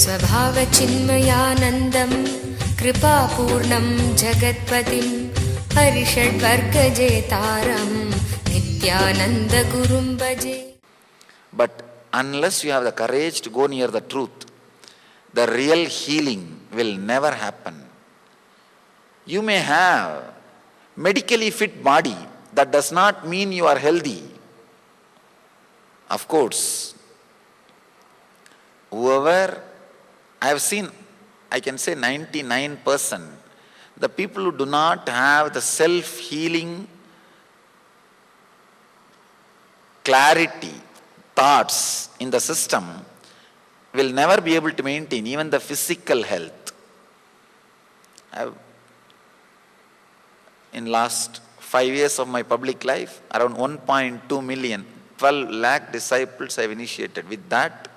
स्वभावचिन्मयानन्दं कृपापूर्णं जगत्पतिं हरिषड्वर्गजेतारं नित्यानन्दगुरुं भजे. But unless you have the courage to go near the truth, the real healing will never happen. You may have medically fit body, that does not mean you are healthy. Of course, whoever I have seen, I can say 99%, the people who do not have the self-healing clarity, thoughts in the system will never be able to maintain even the physical health. In last 5 years of my public life, around 1.2 million, 12 lakh disciples I have initiated. With that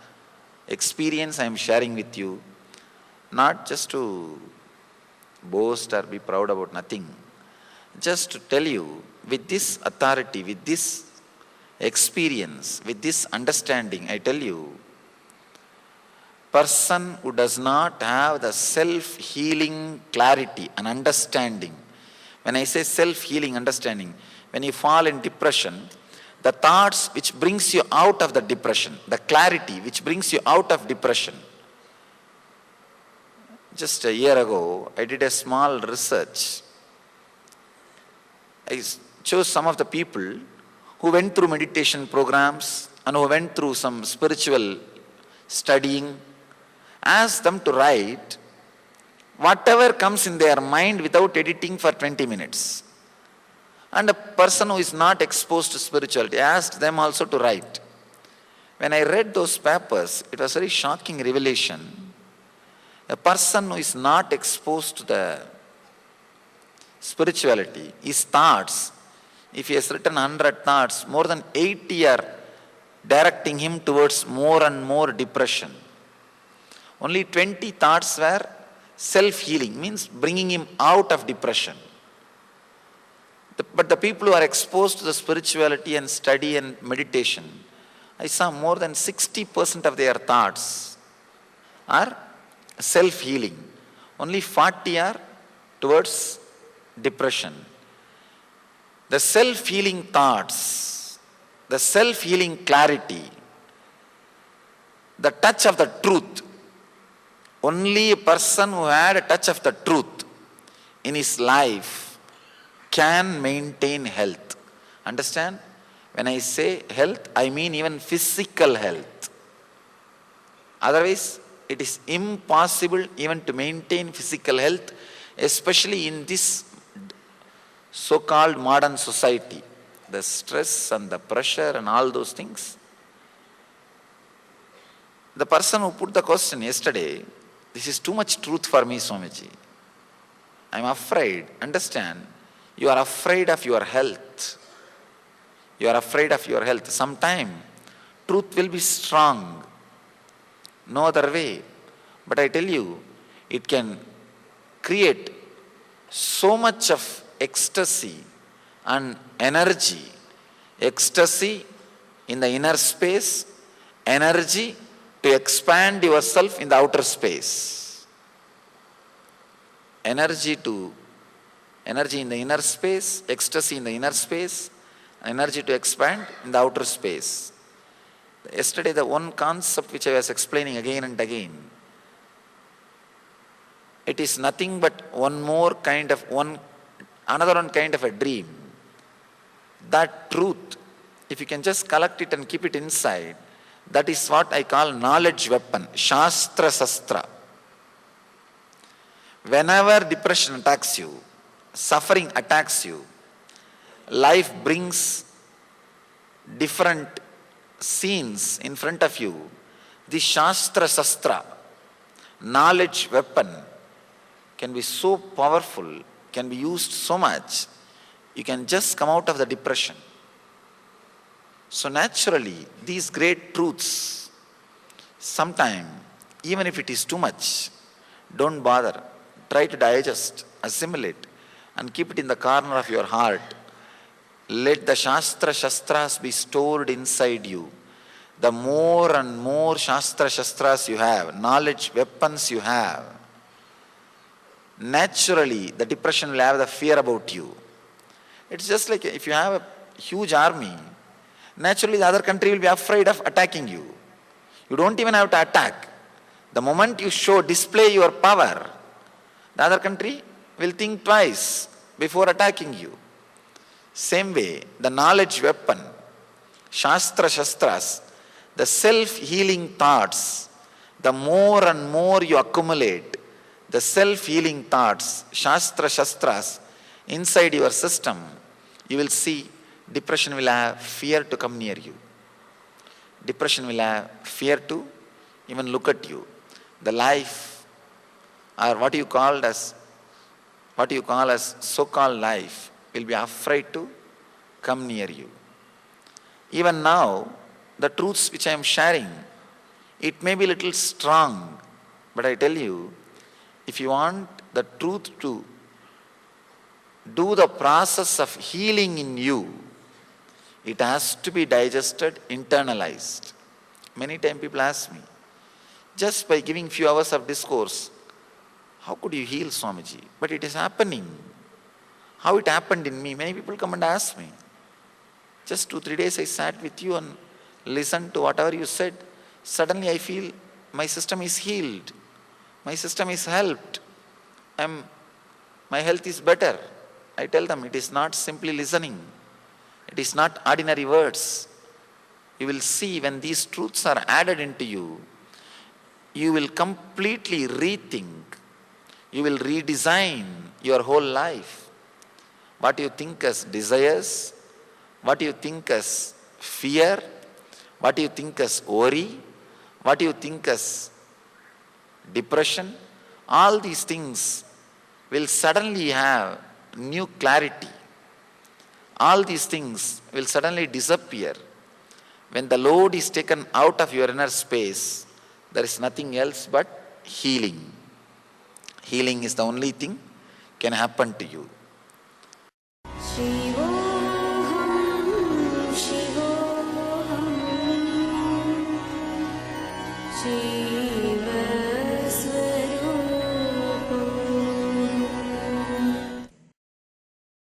experience I am sharing with you, not just to boast or be proud about nothing, just to tell you with this authority, with this experience, with this understanding, I tell you, person who does not have the self-healing clarity and understanding. When I say self-healing understanding, when you fall in depression, the thoughts which brings you out of the depression, the clarity which brings you out of depression. Just a year ago, I did a small research. I chose some of the people who went through meditation programs and who went through some spiritual studying, asked them to write whatever comes in their mind without editing for 20 minutes. And a person who is not exposed to spirituality, asked them also to write. When I read those papers, it was a very shocking revelation. A person who is not exposed to the spirituality, his thoughts, if he has written 100 thoughts, more than 80 are directing him towards more and more depression. Only 20 thoughts were self-healing, means bringing him out of depression. But the people who are exposed to the spirituality and study and meditation, I saw more than 60% of their thoughts are self-healing. Only 40 are towards depression. The self-healing thoughts, the self-healing clarity, the touch of the truth. Only a person who had a touch of the truth in his life can maintain health. Understand? When I say health, I mean even physical health. Otherwise, it is impossible even to maintain physical health, especially in this so-called modern society. The stress and the pressure and all those things. The person who put the question yesterday, this is too much truth for me, Swamiji. I am afraid. Understand? You are afraid of your health. You are afraid of your health. Sometime, truth will be strong. No other way. But I tell you, it can create so much of ecstasy and energy. Ecstasy in the inner space, energy to expand yourself in the outer space. Energy in the inner space, ecstasy in the inner space, energy to expand in the outer space. Yesterday, the one concept which I was explaining again and again, it is nothing but another one kind of a dream. That truth, if you can just collect it and keep it inside, that is what I call knowledge weapon, Shastra. Whenever depression attacks you, suffering attacks you, life brings different scenes in front of you. The Shastra, knowledge weapon, can be so powerful, can be used so much, you can just come out of the depression. So naturally, these great truths, sometime, even if it is too much, don't bother. Try to digest, assimilate, and keep it in the corner of your heart. Let the Shastras be stored inside you. the more and more Shastras you have, knowledge, weapons you have, naturally the depression will have the fear about you. It's just like if you have a huge army, naturally the other country will be afraid of attacking you. You don't even have to attack. The moment you display your power, the other country will think twice before attacking you. Same way, the knowledge weapon, Shastras, the self-healing thoughts, the more and more you accumulate the self-healing thoughts, Shastras, inside your system, you will see depression will have fear to come near you. Depression will have fear to even look at you. The life, or what you call as so-called life, will be afraid to come near you. Even now, the truths which I am sharing, it may be a little strong, but I tell you, if you want the truth to do the process of healing in you, it has to be digested, internalized. Many times people ask me, just by giving few hours of discourse, how could you heal, Swamiji? But it is happening. How it happened in me? Many people come and ask me. Just 2-3 days I sat with you and listened to whatever you said. Suddenly I feel my system is healed. My system is helped. My health is better. I tell them it is not simply listening. It is not ordinary words. You will see when these truths are added into you, you will completely rethink. You will redesign your whole life. What you think as desires, what you think as fear, what you think as worry, what you think as depression, all these things will suddenly have new clarity. All these things will suddenly disappear. When the load is taken out of your inner space, there is nothing else but healing. Healing is the only thing can happen to you. Shivo